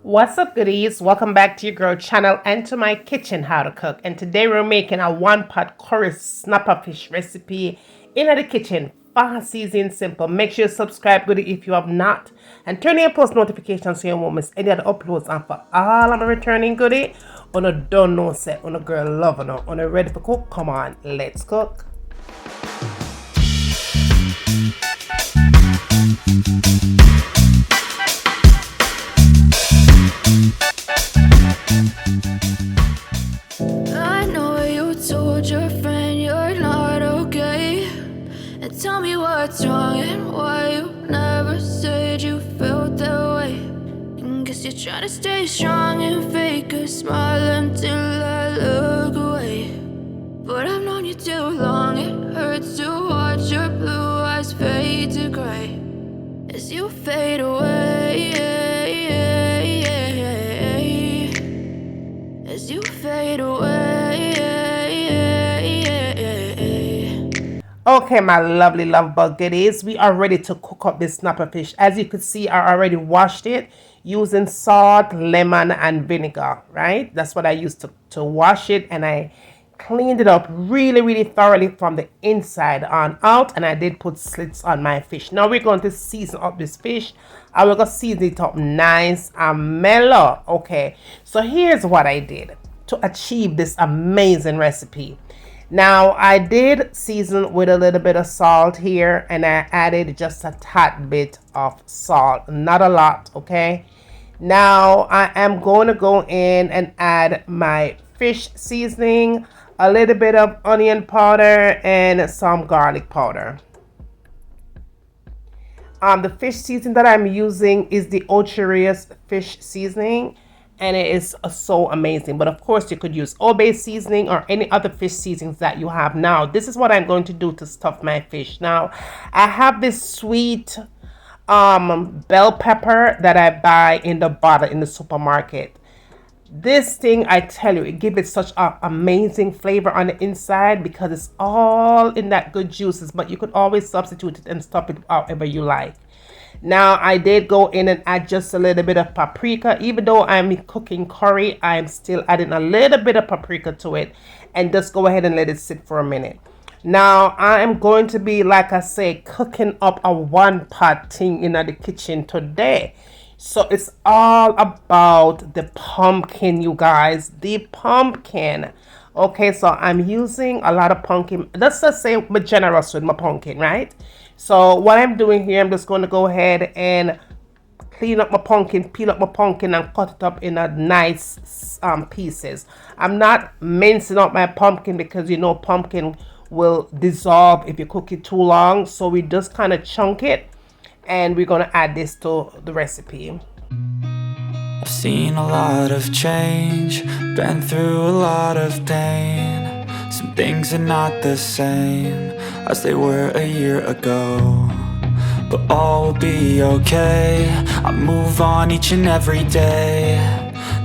What's up, goodies? Welcome back to your girl channel and to my kitchen how to cook. And today we're making a one-pot curry snapper fish recipe in the kitchen. Fast, easy, and simple. Make sure you subscribe, goodie, if you have not, and turn on your post notifications so you won't miss any of the uploads. And for all of my returning goodie, on a don't know set, on a girl loving her, on a ready for cook. Come on, let's cook. I know you told your friend you're not okay, and tell me what's wrong and why you never said you felt that way. And guess you're trying to stay strong and fake a smile until I look away. But I've known you too long, it hurts to watch your blue eyes fade to gray as you fade away, as you fade away. Okay, my lovely love bug goodies, we are ready to cook up this snapper fish. As you can see, I already washed it using salt, lemon, and vinegar, right? That's what I used to wash it, and I cleaned it up really thoroughly from the inside on out, and I did put slits on my fish. Now we're going to season up this fish. I will go season it up nice and mellow. Okay, so here's what I did to achieve this amazing recipe. Now I did season with a little bit of salt here, and I added just a tad bit of salt, not a lot. Okay, now I am going to go in and add my fish seasoning, a little bit of onion powder, and some garlic powder. The fish seasoning that I'm using is the Ocherius fish seasoning, and it is so amazing. But of course, you could use Obey seasoning or any other fish seasonings that you have. Now, this is what I'm going to do to stuff my fish. Now, I have this sweet bell pepper that I buy in the bottle in the supermarket. This thing, I tell you, it gives it such an amazing flavor on the inside because it's all in that good juices, but you could always substitute it and stuff it however you like. Now, I did go in and add just a little bit of paprika. Even though I'm cooking curry, I'm still adding a little bit of paprika to it, and just go ahead and let it sit for a minute. Now, I am going to be, like I say, cooking up a one-pot thing in the kitchen today. So it's all about the pumpkin, you guys. The pumpkin. Okay, so I'm using a lot of pumpkin. Let's just say I'm generous with my pumpkin, right? So what I'm doing here, I'm just going to go ahead and clean up my pumpkin, peel up my pumpkin, and cut it up in a nice pieces. I'm not mincing up my pumpkin because you know pumpkin will dissolve if you cook it too long. So we just kind of chunk it, and we're going to add this to the recipe. I've seen a lot of change, been through a lot of pain. Some things are not the same as they were a year ago, but all will be okay. I move on each and every day.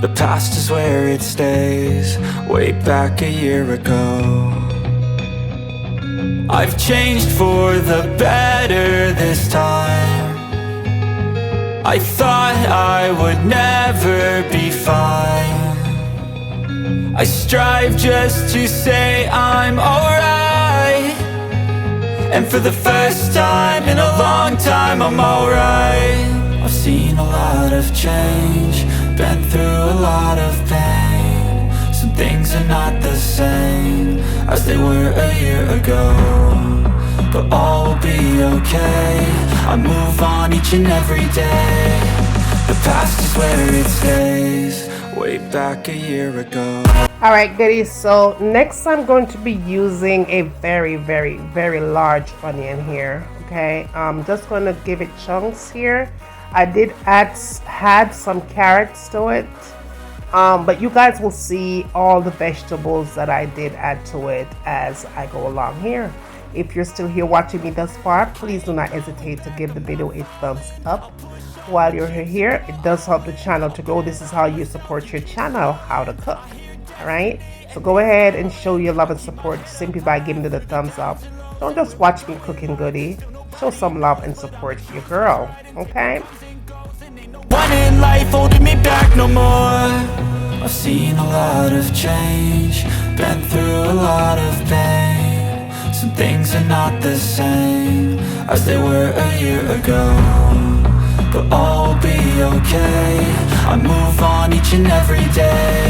The past is where it stays, way back a year ago. I've changed for the better this time. I thought I would never be fine. I strive just to say I'm alright, and for the first time in a long time I'm alright. I've seen a lot of change, been through a lot of pain. Some things are not the same as they were a year ago, but all will be okay. I move on each and every day. The past is where it stays, way back a year ago. Alright, goodies, so next I'm going to be using a very large onion here. Okay, I'm just going to give it chunks here. I did add some carrots to it, but you guys will see all the vegetables that I did add to it as I go along here. If you're still here watching me thus far, please do not hesitate to give the video a thumbs up. While you're here, it does help the channel to grow. This is how you support your channel, how to cook. Alright, so go ahead and show your love and support simply by giving it a thumbs up. Don't just watch me cooking, goodie. Show some love and support your girl. Okay? One in life holding me back, lot of change, been through a lot of pain. Some things are not the same as they were a year ago, but all will be okay. I move on each and every day.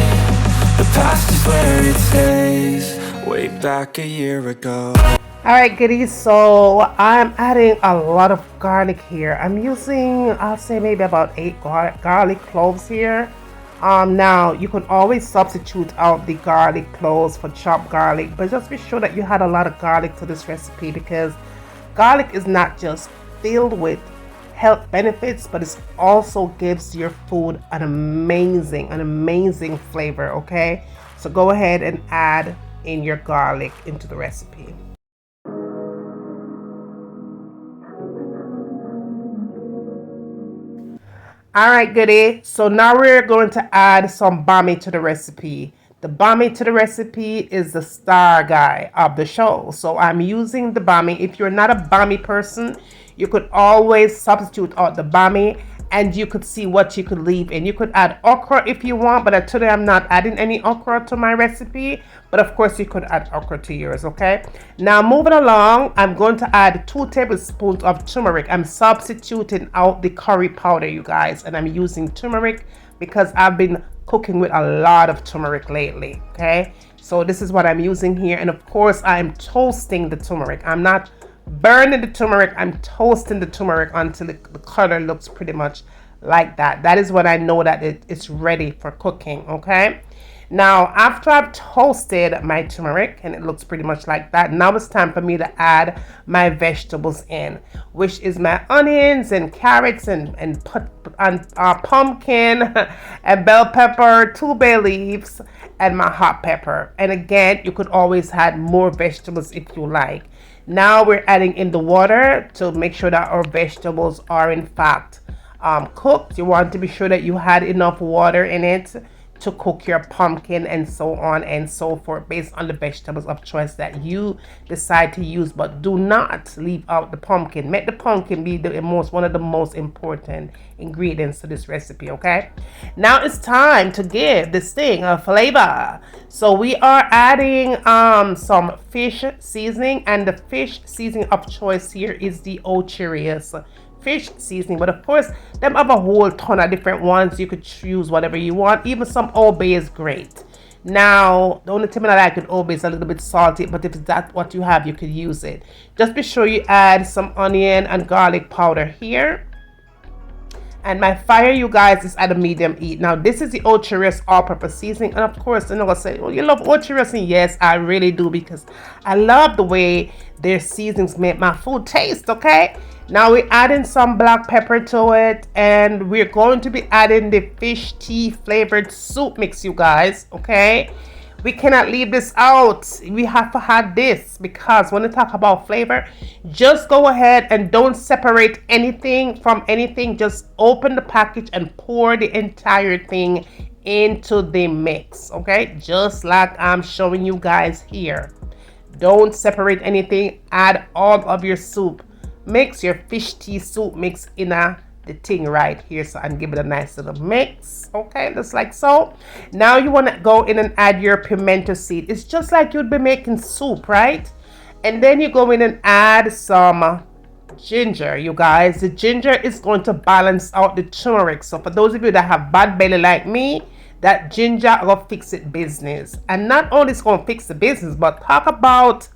The past is where it stays, way back a year ago. All right, goodies. So I'm adding a lot of garlic here. I'm using, I'll say maybe about 8 garlic cloves here. Now you can always substitute out the garlic cloves for chopped garlic, but just be sure that you had a lot of garlic to this recipe, because garlic is not just filled with health benefits, but it also gives your food an amazing flavor. Okay, so go ahead and add in your garlic into the recipe. All right, goodie. So now we're going to add some bami to the recipe. The bami to the recipe is the star guy of the show. So I'm using the bami. If you're not a bami person, you could always substitute out the bami, and you could see what you could leave in. You could add okra if you want, but today I'm not adding any okra to my recipe. But of course you could add okra to yours, okay? Now moving along, I'm going to add 2 tablespoons of turmeric. I'm substituting out the curry powder, you guys, and I'm using turmeric because I've been cooking with a lot of turmeric lately, okay? So this is what I'm using here, and of course I'm toasting the turmeric. I'm not burning the turmeric, I'm toasting the turmeric until the color looks pretty much like that. That is when I know that it's ready for cooking, okay? Now after I've toasted my turmeric and it looks pretty much like that, now it's time for me to add my vegetables in, which is my onions and carrots and pumpkin and bell pepper, 2 bay leaves, and my hot pepper. And again, you could always add more vegetables if you like. Now we're adding in the water to make sure that our vegetables are in fact cooked. You want to be sure that you had enough water in it to cook your pumpkin and so on and so forth, based on the vegetables of choice that you decide to use. But do not leave out the pumpkin. Make the pumpkin be one of the most important ingredients to this recipe, okay? Now it's time to give this thing a flavor. So we are adding some fish seasoning, and the fish seasoning of choice here is the Ocherius fish seasoning, but of course them have a whole ton of different ones. You could choose whatever you want. Even some Old Bay is great. Now the only thing I like with Old Bay is a little bit salty, but if that's what you have, you could use it. Just be sure you add some onion and garlic powder here, and my fire, you guys, is at a medium heat. Now this is the Ocherius all-purpose seasoning, and of course you're gonna say, well, you love Ocherius, and yes, I really do, because I love the way their seasonings make my food taste, okay? Now we're adding some black pepper to it, and we're going to be adding the fish tea flavored soup mix, you guys, okay? We cannot leave this out. We have to have this, because when we talk about flavor, just go ahead and don't separate anything from anything. Just open the package and pour the entire thing into the mix, okay? Just like I'm showing you guys here. Don't separate anything. Add all of your soup. Mix your fish tea soup mix in the thing right here, so and give it a nice little mix, okay, just like so. Now you want to go in and add your pimento seed. It's just like you'd be making soup, right? And then you go in and add some ginger, you guys. The ginger is going to balance out the turmeric. So for those of you that have bad belly like me, that ginger will fix it business. And not only it's going to fix the business, but talk about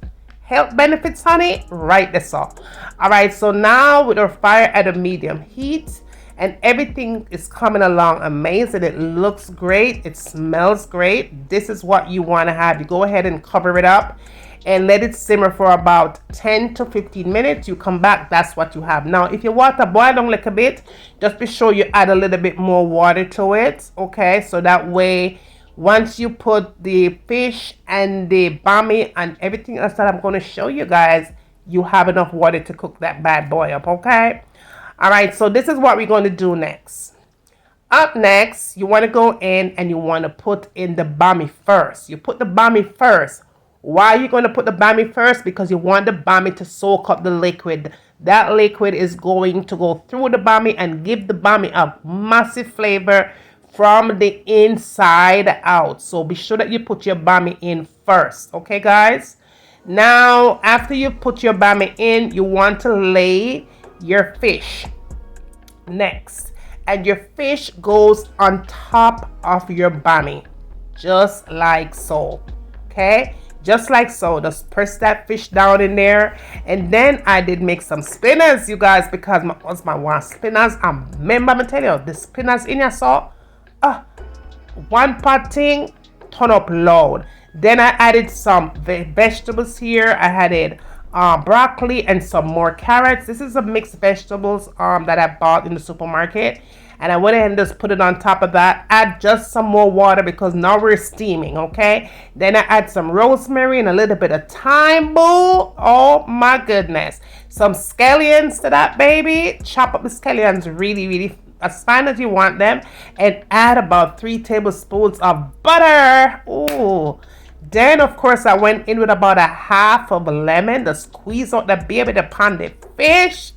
health benefits, honey, right this up. All right, so now with our fire at a medium heat, and everything is coming along amazing. It looks great, it smells great. This is what you want to have. You go ahead and cover it up and let it simmer for about 10 to 15 minutes. You come back, that's what you have. Now if your water boil down a little bit, just be sure you add a little bit more water to it, okay? So that way, once you put the fish and the bami and everything else that I'm going to show you guys, you have enough water to cook that bad boy up, okay? All right, so this is what we're going to do next. Up next, you want to go in and you want to put in the bami first. You put the bami first. Why are you going to put the bami first? Because you want the bami to soak up the liquid. That liquid is going to go through the bami and give the bami a massive flavor from the inside out. So be sure that you put your bami in first. Okay, guys? Now, after you put your bami in, you want to lay your fish next. And your fish goes on top of your bami. Just like so. Okay? Just like so. Just press that fish down in there. And then I did make some spinners, you guys, because my husband wants spinners. And remember, I tell you, the spinners in your salt. One pot thing, turn up loud. Then I added some vegetables here. I added broccoli and some more carrots. This is a mixed vegetables that I bought in the supermarket. And I went ahead and just put it on top of that. Add just some more water because now we're steaming, okay? Then I add some rosemary and a little bit of thyme, boo. Oh my goodness. Some scallions to that, baby. Chop up the scallions really as fine as you want them. And add about 3 tablespoons of butter. Ooh. Then, of course, I went in with about a half of a lemon to squeeze out the baby upon the fish.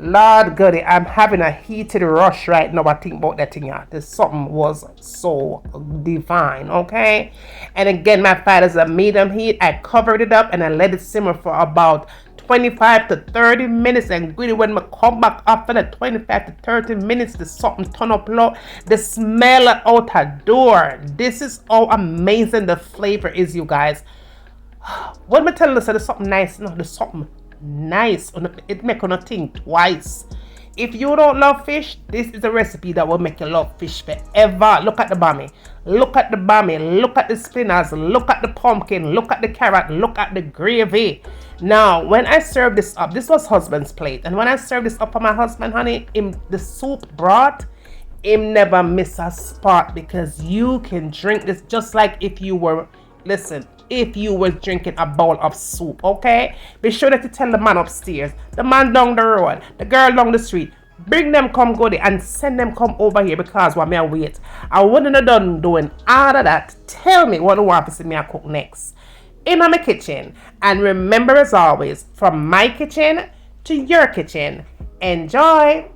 Lord goody, I'm having a heated rush right now. I think about that thing. Yeah, this something was so divine, okay? And again, my fat is a medium heat. I covered it up and I let it simmer for about 25 to 30 minutes. And goody, when I come back after the 25 to 30 minutes, the something turn up low. The smell out a door. This is how amazing the flavor is, you guys. When I tell you, there's something nice, no, there's something nice. It make you think twice. If you don't love fish, this is a recipe that will make you love fish forever. Look at the bami. Look at the bami. Look at the spinners. Look at the pumpkin. Look at the carrot. Look at the gravy. Now, when I serve this up, this was husband's plate. And when I serve this up for my husband, honey, the soup broth, him never miss a spot because you can drink this just like if you were, listen, if you were drinking a bowl of soup, okay? Be sure that you tell the man upstairs, the man down the road, the girl down the street, bring them come go there and send them come over here because while me I wait, I wouldn't have done doing all of that. Tell me what you want to see me I cook next in my kitchen. And remember, as always, from my kitchen to your kitchen, enjoy.